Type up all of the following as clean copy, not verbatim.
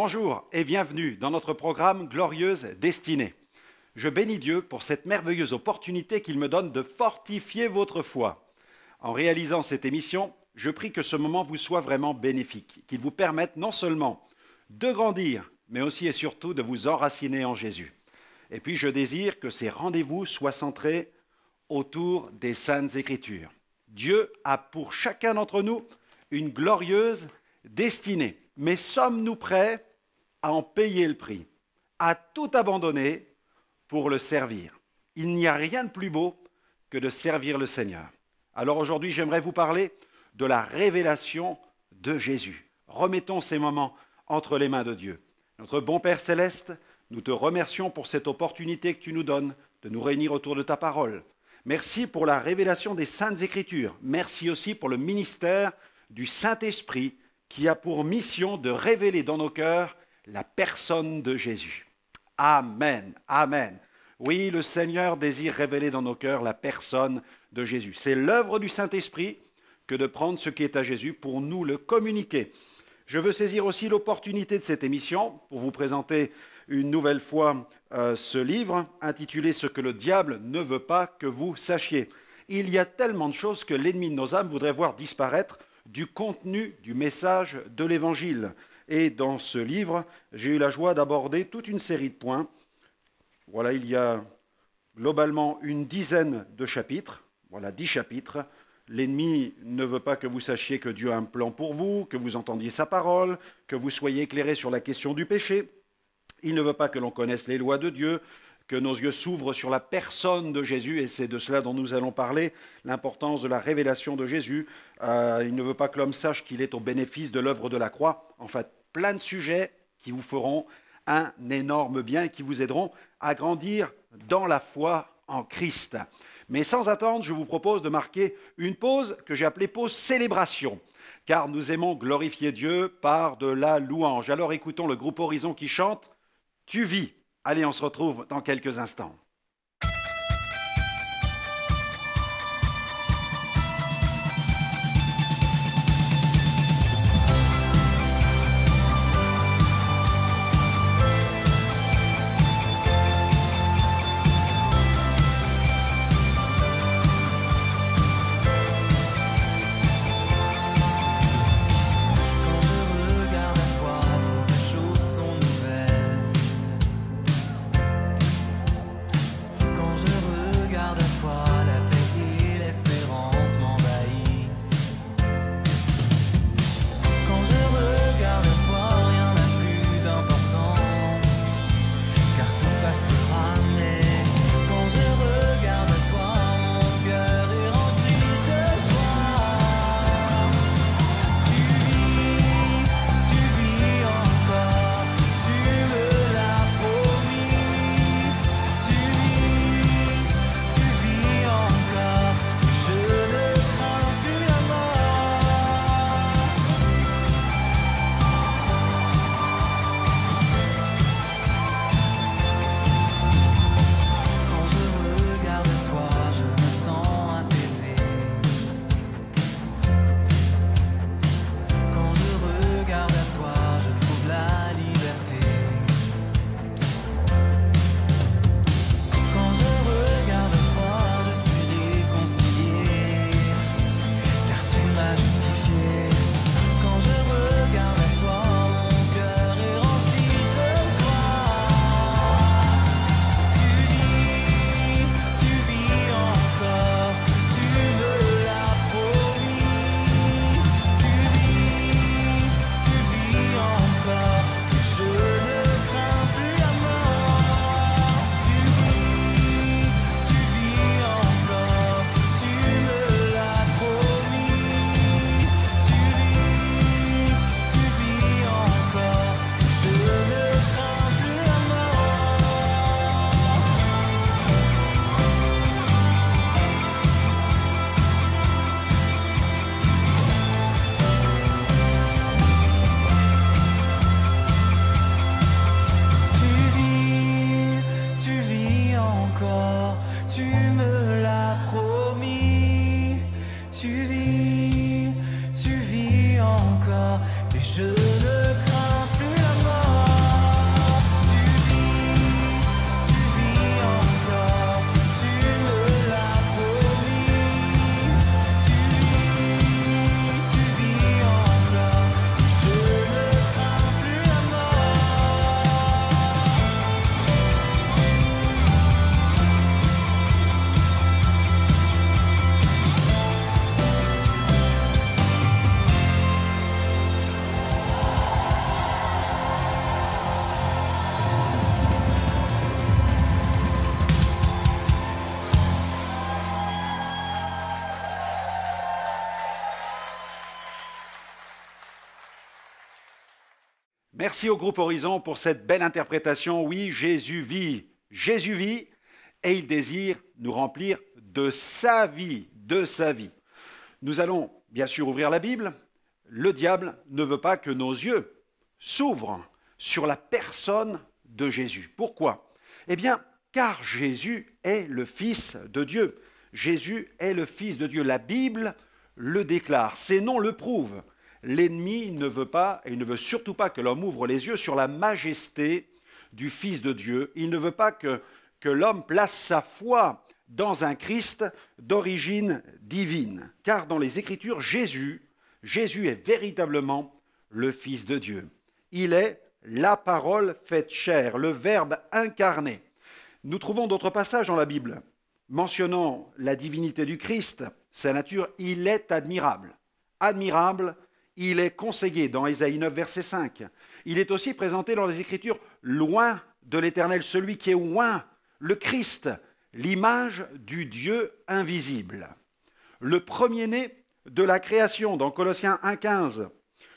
Bonjour et bienvenue dans notre programme Glorieuse Destinée. Je bénis Dieu pour cette merveilleuse opportunité qu'il me donne de fortifier votre foi. En réalisant cette émission, je prie que ce moment vous soit vraiment bénéfique, qu'il vous permette non seulement de grandir, mais aussi et surtout de vous enraciner en Jésus. Et puis je désire que ces rendez-vous soient centrés autour des Saintes Écritures. Dieu a pour chacun d'entre nous une glorieuse destinée. Mais sommes-nous prêts à en payer le prix, à tout abandonner pour le servir? Il n'y a rien de plus beau que de servir le Seigneur. Alors aujourd'hui, j'aimerais vous parler de la révélation de Jésus. Remettons ces moments entre les mains de Dieu. Notre bon Père Céleste, nous te remercions pour cette opportunité que tu nous donnes de nous réunir autour de ta parole. Merci pour la révélation des Saintes Écritures. Merci aussi pour le ministère du Saint-Esprit qui a pour mission de révéler dans nos cœurs la personne de Jésus. Amen, amen. Oui, le Seigneur désire révéler dans nos cœurs la personne de Jésus. C'est l'œuvre du Saint-Esprit que de prendre ce qui est à Jésus pour nous le communiquer. Je veux saisir aussi l'opportunité de cette émission pour vous présenter une nouvelle fois ce livre intitulé « Ce que le diable ne veut pas que vous sachiez ». Il y a tellement de choses que l'ennemi de nos âmes voudrait voir disparaître du contenu du message de l'Évangile. Et dans ce livre, j'ai eu la joie d'aborder toute une série de points. Voilà, il y a globalement une dizaine de chapitres. Voilà, 10 chapitres. L'ennemi ne veut pas que vous sachiez que Dieu a un plan pour vous, que vous entendiez sa parole, que vous soyez éclairés sur la question du péché. Il ne veut pas que l'on connaisse les lois de Dieu, que nos yeux s'ouvrent sur la personne de Jésus, et c'est de cela dont nous allons parler, l'importance de la révélation de Jésus. Il ne veut pas que l'homme sache qu'il est au bénéfice de l'œuvre de la croix. En fait, plein de sujets qui vous feront un énorme bien et qui vous aideront à grandir dans la foi en Christ. Mais sans attendre, je vous propose de marquer une pause que j'ai appelée pause célébration, car nous aimons glorifier Dieu par de la louange. Alors écoutons le groupe Horizon qui chante « Tu vis ». Allez, on se retrouve dans quelques instants. Je ne crains plus la mort. Merci au groupe Horizon pour cette belle interprétation. Oui, Jésus vit et il désire nous remplir de sa vie, de sa vie. Nous allons bien sûr ouvrir la Bible. Le diable ne veut pas que nos yeux s'ouvrent sur la personne de Jésus. Pourquoi? Eh bien, car Jésus est le Fils de Dieu. Jésus est le Fils de Dieu. La Bible le déclare. Ces noms le prouvent. L'ennemi ne veut pas, et il ne veut surtout pas que l'homme ouvre les yeux sur la majesté du Fils de Dieu. Il ne veut pas que l'homme place sa foi dans un Christ d'origine divine. Car dans les Écritures, Jésus est véritablement le Fils de Dieu. Il est la parole faite chair, le Verbe incarné. Nous trouvons d'autres passages dans la Bible mentionnant la divinité du Christ, sa nature. Il est admirable. Admirable, il est conseillé dans Ésaïe 9, verset 5. Il est aussi présenté dans les Écritures loin de l'Éternel, celui qui est loin, le Christ, l'image du Dieu invisible. Le premier-né de la création dans Colossiens 1,15.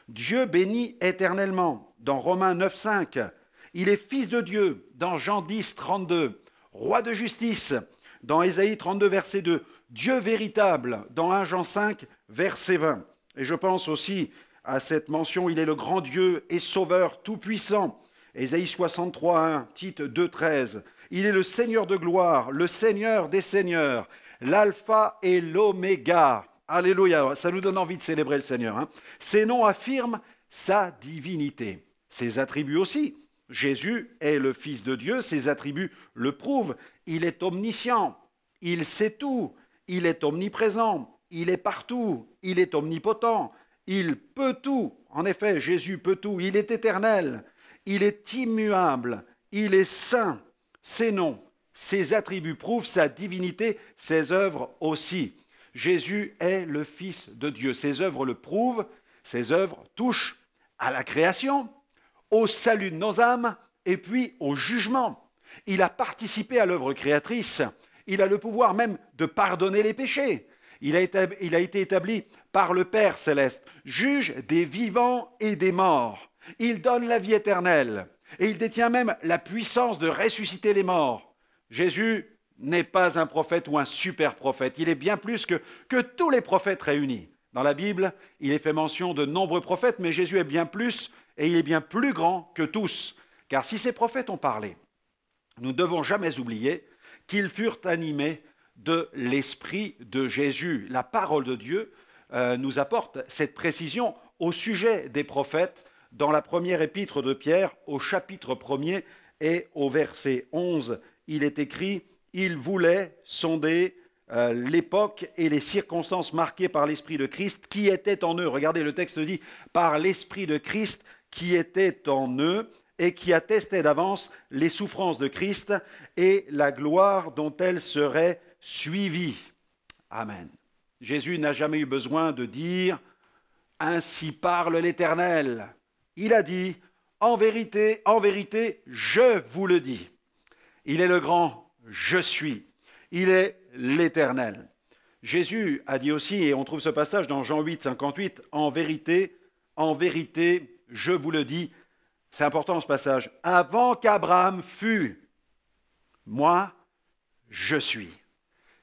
Dieu bénit éternellement dans Romains 9,5. Il est Fils de Dieu dans Jean 10, 32. Roi de justice dans Ésaïe 32, verset 2. Dieu véritable dans 1 Jean 5, verset 20. Et je pense aussi à cette mention, il est le grand Dieu et Sauveur tout-puissant. Ésaïe 63, 1, Tite 2, 13. Il est le Seigneur de gloire, le Seigneur des seigneurs, l'alpha et l'oméga. Alléluia, ça nous donne envie de célébrer le Seigneur. Ces noms affirment sa divinité. Ses attributs aussi. Jésus est le Fils de Dieu, ses attributs le prouvent. Il est omniscient, il sait tout, il est omniprésent, il est partout, il est omnipotent, il peut tout. En effet, Jésus peut tout, il est éternel, il est immuable, il est saint. Ses noms, ses attributs prouvent sa divinité, ses œuvres aussi. Jésus est le Fils de Dieu. Ses œuvres le prouvent, ses œuvres touchent à la création, au salut de nos âmes et puis au jugement. Il a participé à l'œuvre créatrice. Il a le pouvoir même de pardonner les péchés. Il a été établi par le Père céleste, juge des vivants et des morts. Il donne la vie éternelle et il détient même la puissance de ressusciter les morts. Jésus n'est pas un prophète ou un super prophète. Il est bien plus que tous les prophètes réunis. Dans la Bible, il est fait mention de nombreux prophètes, mais Jésus est bien plus et il est bien plus grand que tous. Car si ces prophètes ont parlé, nous ne devons jamais oublier qu'ils furent animés de l'Esprit de Jésus. La parole de Dieu nous apporte cette précision au sujet des prophètes dans la première épître de Pierre, au chapitre 1er et au verset 11. Il est écrit « Il voulait sonder l'époque et les circonstances marquées par l'Esprit de Christ qui était en eux. » Regardez, le texte dit « par l'Esprit de Christ qui était en eux et qui attestait d'avance les souffrances de Christ et la gloire dont elles seraient suivies. » Amen. Jésus n'a jamais eu besoin de dire « Ainsi parle l'Éternel ». Il a dit « En vérité, je vous le dis ». Il est le grand « Je suis ». Il est l'Éternel. Jésus a dit aussi, et on trouve ce passage dans Jean 8, 58, « En vérité, je vous le dis ». C'est important ce passage. « Avant qu'Abraham fût, moi, je suis ».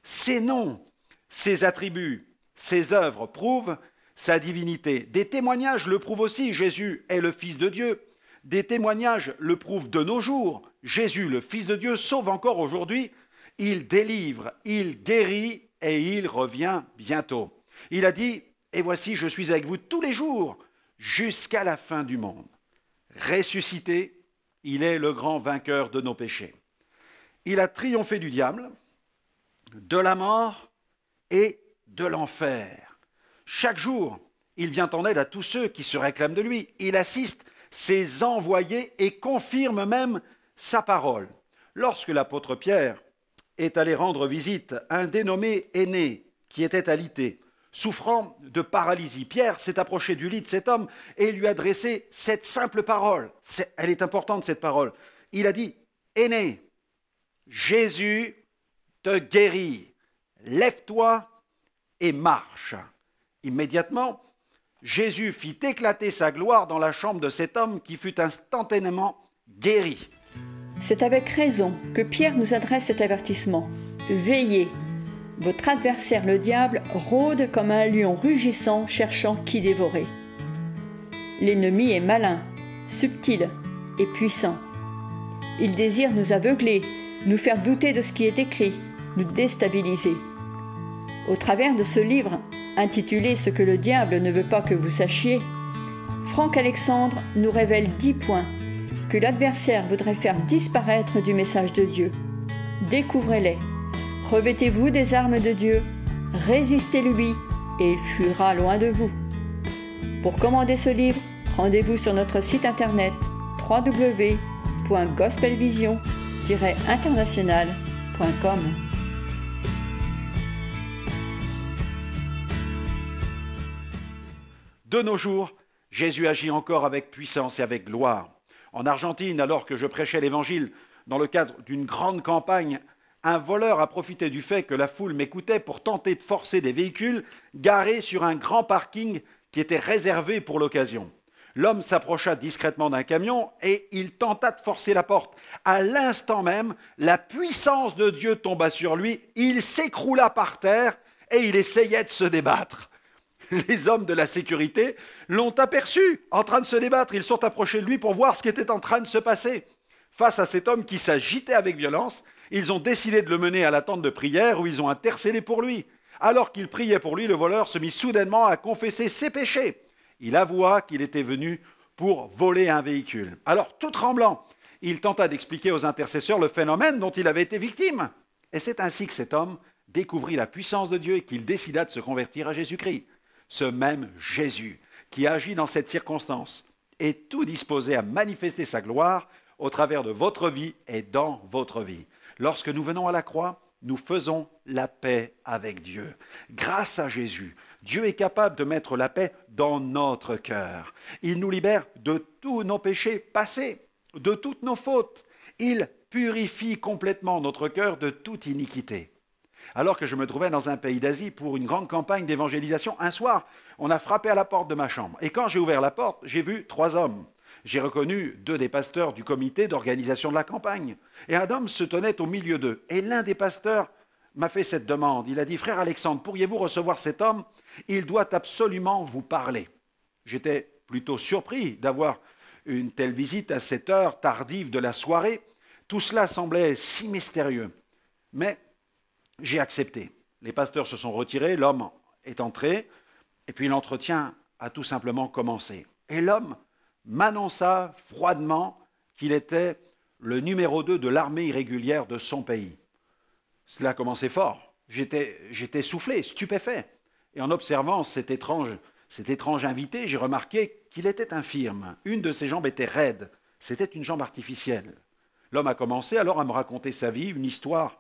Ses noms, ses attributs, ses œuvres prouvent sa divinité. Des témoignages le prouvent aussi. Jésus est le Fils de Dieu. Des témoignages le prouvent de nos jours. Jésus, le Fils de Dieu, sauve encore aujourd'hui. Il délivre, il guérit et il revient bientôt. Il a dit « Et voici, je suis avec vous tous les jours jusqu'à la fin du monde. » Ressuscité, il est le grand vainqueur de nos péchés. Il a triomphé du diable, de la mort et de l'enfer. Chaque jour, il vient en aide à tous ceux qui se réclament de lui. Il assiste ses envoyés et confirme même sa parole. Lorsque l'apôtre Pierre est allé rendre visite à un dénommé Énée qui était alité, souffrant de paralysie, Pierre s'est approché du lit de cet homme et lui a adressé cette simple parole. Elle est importante, cette parole. Il a dit « Énée, Jésus te guérit. Lève-toi et marche. » Immédiatement, Jésus fit éclater sa gloire dans la chambre de cet homme qui fut instantanément guéri. C'est avec raison que Pierre nous adresse cet avertissement. Veillez, votre adversaire le diable rôde comme un lion rugissant cherchant qui dévorer. L'ennemi est malin, subtil et puissant. Il désire nous aveugler, nous faire douter de ce qui est écrit, nous déstabiliser. Au travers de ce livre, intitulé « Ce que le diable ne veut pas que vous sachiez », Franck Alexandre nous révèle 10 points que l'adversaire voudrait faire disparaître du message de Dieu. Découvrez-les. Revêtez-vous des armes de Dieu, résistez-lui et il fuira loin de vous. Pour commander ce livre, rendez-vous sur notre site internet www.gospelvision-international.com. De nos jours, Jésus agit encore avec puissance et avec gloire. En Argentine, alors que je prêchais l'Évangile dans le cadre d'une grande campagne, un voleur a profité du fait que la foule m'écoutait pour tenter de forcer des véhicules garés sur un grand parking qui était réservé pour l'occasion. L'homme s'approcha discrètement d'un camion et il tenta de forcer la porte. À l'instant même, la puissance de Dieu tomba sur lui, il s'écroula par terre et il essayait de se débattre. Les hommes de la sécurité l'ont aperçu en train de se débattre. Ils sont approchés de lui pour voir ce qui était en train de se passer. Face à cet homme qui s'agitait avec violence, ils ont décidé de le mener à la tente de prière où ils ont intercédé pour lui. Alors qu'il priait pour lui, le voleur se mit soudainement à confesser ses péchés. Il avoua qu'il était venu pour voler un véhicule. Alors, tout tremblant, il tenta d'expliquer aux intercesseurs le phénomène dont il avait été victime. Et c'est ainsi que cet homme découvrit la puissance de Dieu et qu'il décida de se convertir à Jésus-Christ. Ce même Jésus qui agit dans cette circonstance est tout disposé à manifester sa gloire au travers de votre vie et dans votre vie. Lorsque nous venons à la croix, nous faisons la paix avec Dieu. Grâce à Jésus, Dieu est capable de mettre la paix dans notre cœur. Il nous libère de tous nos péchés passés, de toutes nos fautes. Il purifie complètement notre cœur de toute iniquité. Alors que je me trouvais dans un pays d'Asie pour une grande campagne d'évangélisation, un soir, on a frappé à la porte de ma chambre. Et quand j'ai ouvert la porte, j'ai vu 3 hommes. J'ai reconnu 2 des pasteurs du comité d'organisation de la campagne. Et un homme se tenait au milieu d'eux. Et l'un des pasteurs m'a fait cette demande. Il a dit « Frère Alexandre, pourriez-vous recevoir cet homme? Il doit absolument vous parler. » J'étais plutôt surpris d'avoir une telle visite à cette heure tardive de la soirée. Tout cela semblait si mystérieux. Mais j'ai accepté. Les pasteurs se sont retirés, l'homme est entré, et puis l'entretien a tout simplement commencé. Et l'homme m'annonça froidement qu'il était le numéro 2 de l'armée irrégulière de son pays. Cela commençait fort. J'étais soufflé, stupéfait. Et en observant cet étrange invité, j'ai remarqué qu'il était infirme. Une de ses jambes était raide. C'était une jambe artificielle. L'homme a commencé alors à me raconter sa vie, une histoire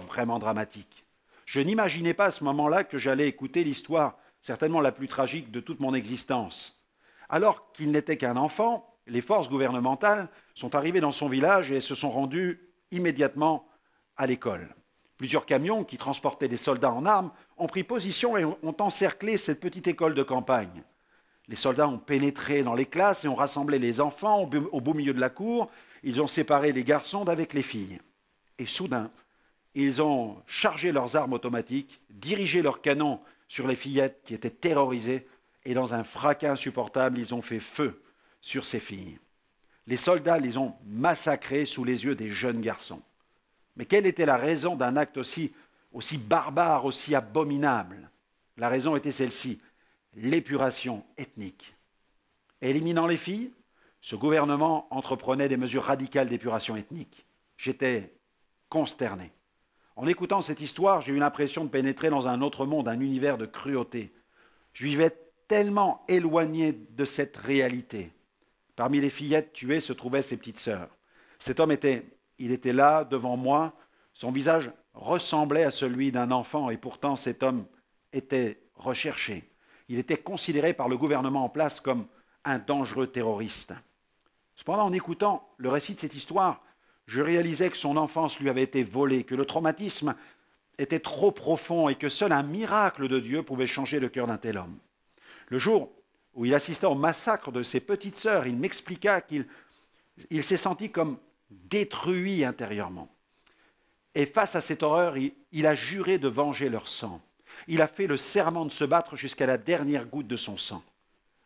vraiment dramatique. Je n'imaginais pas à ce moment-là que j'allais écouter l'histoire certainement la plus tragique de toute mon existence. Alors qu'il n'était qu'un enfant, les forces gouvernementales sont arrivées dans son village et se sont rendues immédiatement à l'école. Plusieurs camions qui transportaient des soldats en armes ont pris position et ont encerclé cette petite école de campagne. Les soldats ont pénétré dans les classes et ont rassemblé les enfants au beau milieu de la cour. Ils ont séparé les garçons d'avec les filles. Et soudain, ils ont chargé leurs armes automatiques, dirigé leurs canons sur les fillettes qui étaient terrorisées, et dans un fracas insupportable, ils ont fait feu sur ces filles. Les soldats les ont massacrées sous les yeux des jeunes garçons. Mais quelle était la raison d'un acte aussi barbare, aussi abominable? La raison était celle-ci, l'épuration ethnique. Éliminant les filles, ce gouvernement entreprenait des mesures radicales d'épuration ethnique. J'étais consterné. En écoutant cette histoire, j'ai eu l'impression de pénétrer dans un autre monde, un univers de cruauté. Je vivais tellement éloigné de cette réalité. Parmi les fillettes tuées se trouvaient ses petites sœurs. Cet homme était là, devant moi. Son visage ressemblait à celui d'un enfant et pourtant cet homme était recherché. Il était considéré par le gouvernement en place comme un dangereux terroriste. Cependant, en écoutant le récit de cette histoire, je réalisais que son enfance lui avait été volée, que le traumatisme était trop profond et que seul un miracle de Dieu pouvait changer le cœur d'un tel homme. Le jour où il assista au massacre de ses petites sœurs, il m'expliqua qu'il s'est senti comme détruit intérieurement. Et face à cette horreur, il a juré de venger leur sang. Il a fait le serment de se battre jusqu'à la dernière goutte de son sang.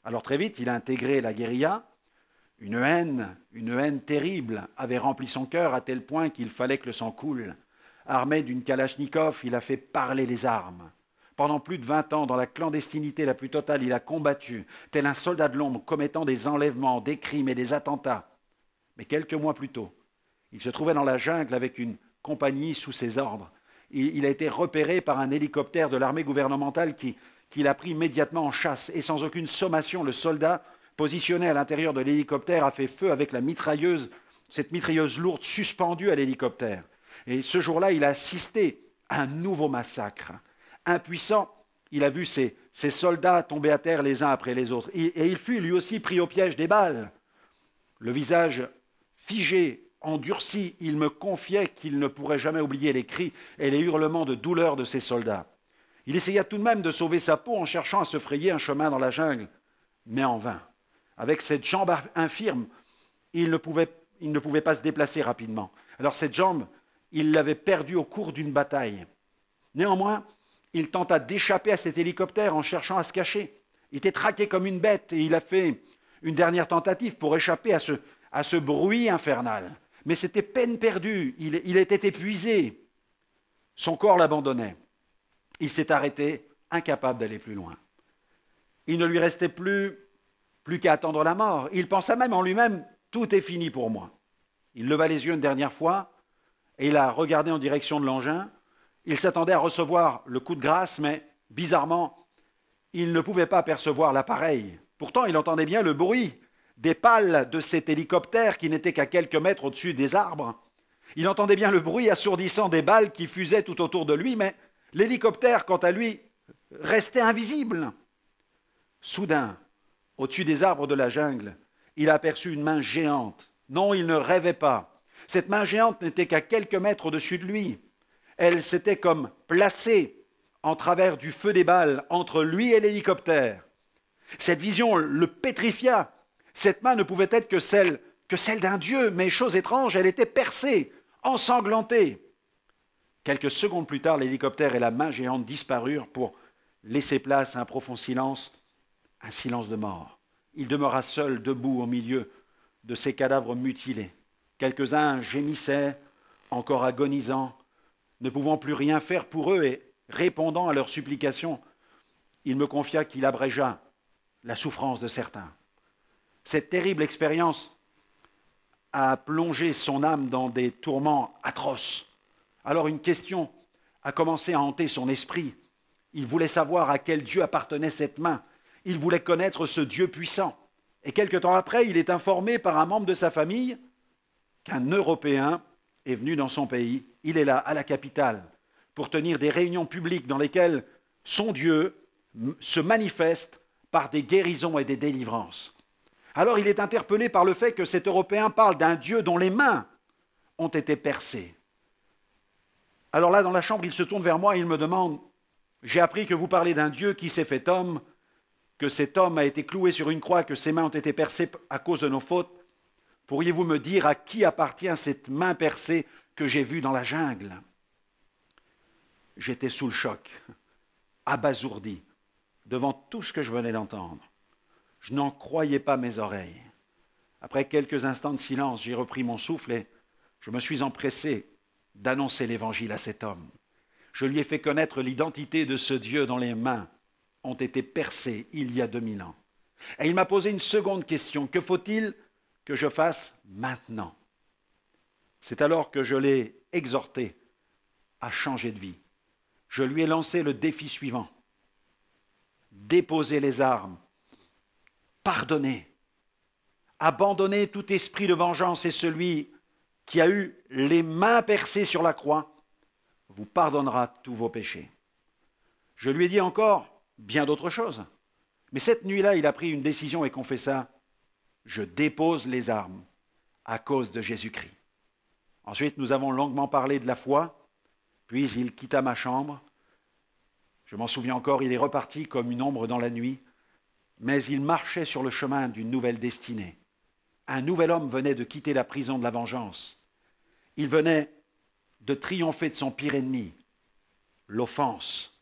Alors très vite, il a intégré la guérilla. Une haine terrible avait rempli son cœur à tel point qu'il fallait que le sang coule. Armé d'une kalachnikov, il a fait parler les armes. Pendant plus de 20 ans, dans la clandestinité la plus totale, il a combattu, tel un soldat de l'ombre, commettant des enlèvements, des crimes et des attentats. Mais quelques mois plus tôt, il se trouvait dans la jungle avec une compagnie sous ses ordres. Il a été repéré par un hélicoptère de l'armée gouvernementale qui l'a pris immédiatement en chasse. Et sans aucune sommation, le soldat, positionné à l'intérieur de l'hélicoptère, a fait feu avec la mitrailleuse, cette mitrailleuse lourde suspendue à l'hélicoptère. Et ce jour-là, il a assisté à un nouveau massacre. Impuissant, il a vu ses soldats tomber à terre les uns après les autres. Et il fut lui aussi pris au piège des balles. Le visage figé, endurci, il me confiait qu'il ne pourrait jamais oublier les cris et les hurlements de douleur de ses soldats. Il essaya tout de même de sauver sa peau en cherchant à se frayer un chemin dans la jungle, mais en vain. Avec cette jambe infirme, il ne pouvait pas se déplacer rapidement. Alors cette jambe, il l'avait perdue au cours d'une bataille. Néanmoins, il tenta d'échapper à cet hélicoptère en cherchant à se cacher. Il était traqué comme une bête et il a fait une dernière tentative pour échapper à ce bruit infernal. Mais c'était peine perdue, il était épuisé. Son corps l'abandonnait. Il s'est arrêté, incapable d'aller plus loin. Il ne lui restait plus qu'à attendre la mort. Il pensa même en lui-même, tout est fini pour moi. Il leva les yeux une dernière fois et il a regardé en direction de l'engin. Il s'attendait à recevoir le coup de grâce, mais bizarrement, il ne pouvait pas percevoir l'appareil. Pourtant, il entendait bien le bruit des pales de cet hélicoptère qui n'était qu'à quelques mètres au-dessus des arbres. Il entendait bien le bruit assourdissant des balles qui fusaient tout autour de lui, mais l'hélicoptère, quant à lui, restait invisible. Soudain, au-dessus des arbres de la jungle, il a aperçu une main géante. Non, il ne rêvait pas. Cette main géante n'était qu'à quelques mètres au-dessus de lui. Elle s'était comme placée en travers du feu des balles entre lui et l'hélicoptère. Cette vision le pétrifia. Cette main ne pouvait être que celle d'un dieu, mais chose étrange, elle était percée, ensanglantée. Quelques secondes plus tard, l'hélicoptère et la main géante disparurent pour laisser place à un profond silence, un silence de mort. Il demeura seul, debout, au milieu de ces cadavres mutilés. Quelques-uns gémissaient, encore agonisants, ne pouvant plus rien faire pour eux et répondant à leurs supplications. Il me confia qu'il abrégea la souffrance de certains. Cette terrible expérience a plongé son âme dans des tourments atroces. Alors une question a commencé à hanter son esprit. Il voulait savoir à quel Dieu appartenait cette main. Il voulait connaître ce Dieu puissant. Et quelque temps après, il est informé par un membre de sa famille qu'un Européen est venu dans son pays. Il est là, à la capitale, pour tenir des réunions publiques dans lesquelles son Dieu se manifeste par des guérisons et des délivrances. Alors il est interpellé par le fait que cet Européen parle d'un Dieu dont les mains ont été percées. Alors là, dans la chambre, il se tourne vers moi et il me demande « J'ai appris que vous parlez d'un Dieu qui s'est fait homme, que cet homme a été cloué sur une croix, que ses mains ont été percées à cause de nos fautes. Pourriez-vous me dire à qui appartient cette main percée que j'ai vue dans la jungle ?» J'étais sous le choc, abasourdi, devant tout ce que je venais d'entendre. Je n'en croyais pas mes oreilles. Après quelques instants de silence, j'ai repris mon souffle et je me suis empressé d'annoncer l'évangile à cet homme. Je lui ai fait connaître l'identité de ce Dieu dont les mains ont été percées il y a 2000 ans. Et il m'a posé une seconde question. Que faut-il que je fasse maintenant? C'est alors que je l'ai exhorté à changer de vie. Je lui ai lancé le défi suivant. Déposer les armes, pardonner, abandonner tout esprit de vengeance et celui qui a eu les mains percées sur la croix vous pardonnera tous vos péchés. Je lui ai dit encore bien d'autres choses. Mais cette nuit-là, il a pris une décision et confessa « Je dépose les armes à cause de Jésus-Christ ». Ensuite, nous avons longuement parlé de la foi, puis il quitta ma chambre. Je m'en souviens encore, il est reparti comme une ombre dans la nuit, mais il marchait sur le chemin d'une nouvelle destinée. Un nouvel homme venait de quitter la prison de la vengeance. Il venait de triompher de son pire ennemi, l'offense.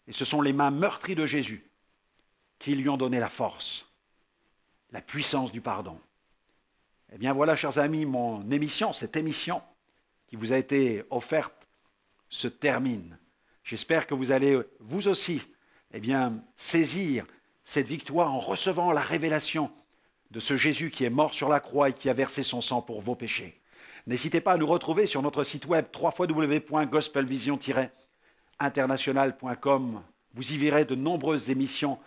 Et ce sont les mains meurtries de Jésus qui lui ont donné la force, la puissance du pardon. Eh bien voilà, chers amis, mon émission, cette émission qui vous a été offerte, se termine. J'espère que vous allez, vous aussi, eh bien, saisir cette victoire en recevant la révélation de ce Jésus qui est mort sur la croix et qui a versé son sang pour vos péchés. N'hésitez pas à nous retrouver sur notre site web www.gospelvision-international.com. Vous y verrez de nombreuses émissions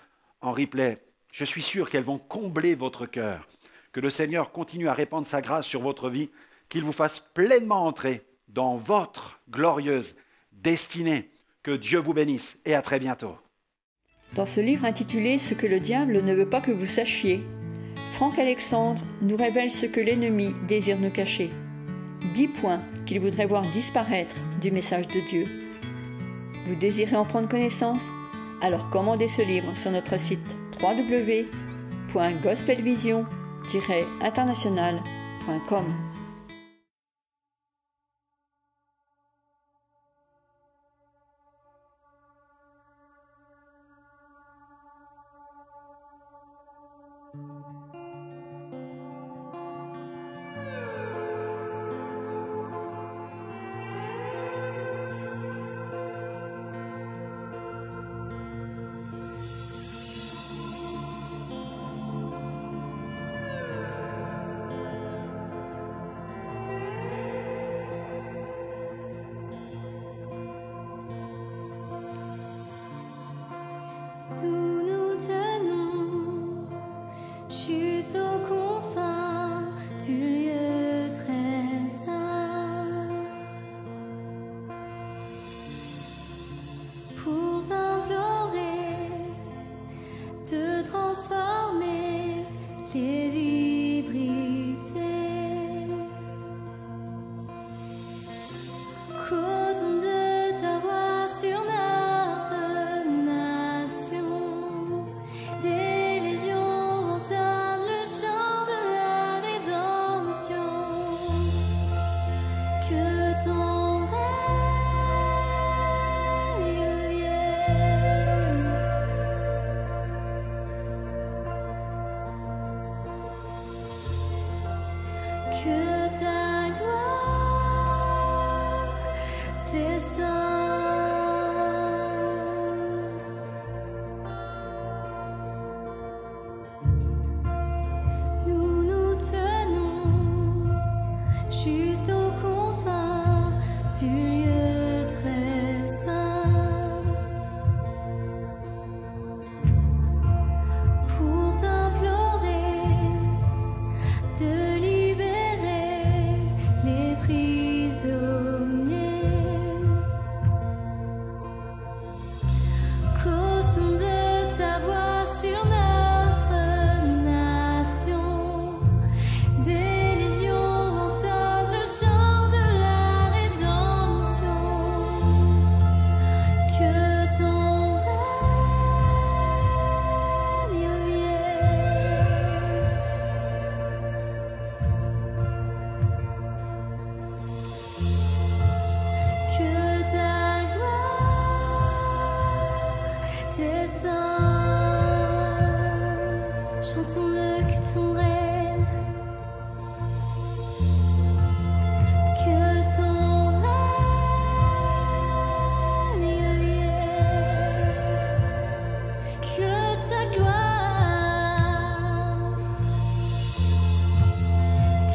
en replay. Je suis sûr qu'elles vont combler votre cœur. Que le Seigneur continue à répandre sa grâce sur votre vie, qu'il vous fasse pleinement entrer dans votre glorieuse destinée. Que Dieu vous bénisse et à très bientôt. Dans ce livre intitulé « Ce que le diable ne veut pas que vous sachiez », Franck Alexandre nous révèle ce que l'ennemi désire nous cacher. 10 points qu'il voudrait voir disparaître du message de Dieu. Vous désirez en prendre connaissance? Alors commandez ce livre sur notre site www.gospelvision-international.com. Nous nous tenons juste aux confins du lieu très saint pour t'implorer de transformer les vies brisées. Causons de ta voix sur notre nation. Des légions entament le chant de la rédemption. Que ton règne vienne. Que ta gloire descende. Nous nous tenons juste aux confins du lieu très saint pour t'implorer de libérer les prisonniers. Causons de ta voix sur notre nation. Des légions entament le chant de la rédemption. Que ton règne vienne. Que ta gloire descende. Chantons-le que ton règne. Que ton règne vienne. Que ta gloire.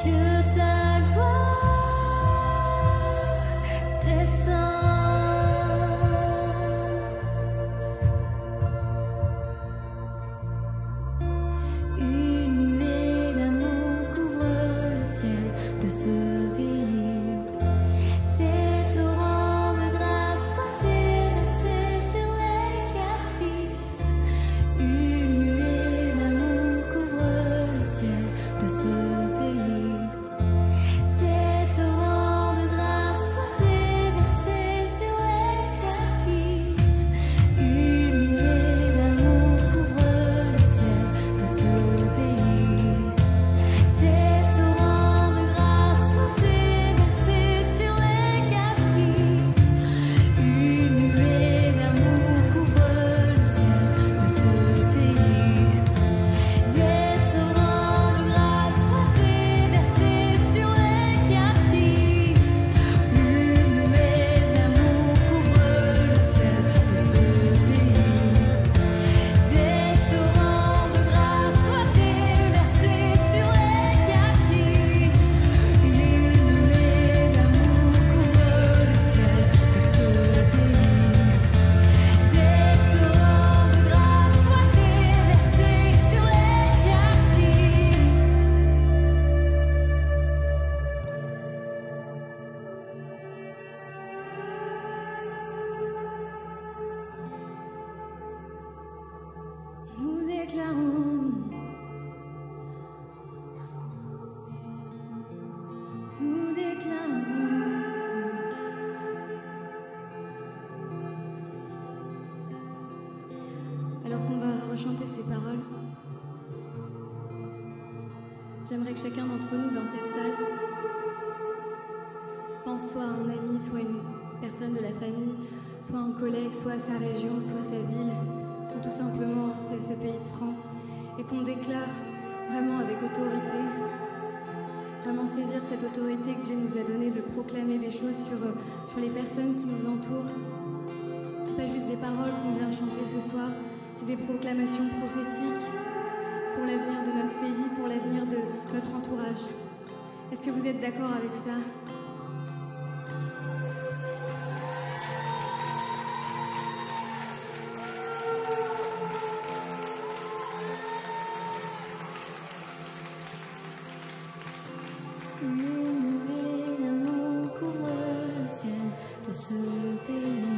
Que ta gloire descende. Une nuée J'aimerais que chacun d'entre nous dans cette salle pense soit à un ami, soit une personne de la famille, soit un collègue, soit sa région, soit sa ville, ou tout simplement ce pays de France, et qu'on déclare vraiment avec autorité, vraiment saisir cette autorité que Dieu nous a donnée de proclamer des choses sur les personnes qui nous entourent. C'est pas juste des paroles qu'on vient chanter ce soir, c'est des proclamations prophétiques pour l'avenir de notre pays, pour l'avenir de notre entourage. Est-ce que vous êtes d'accord avec ça ? Une nuée d'amour couvre le ciel de ce pays.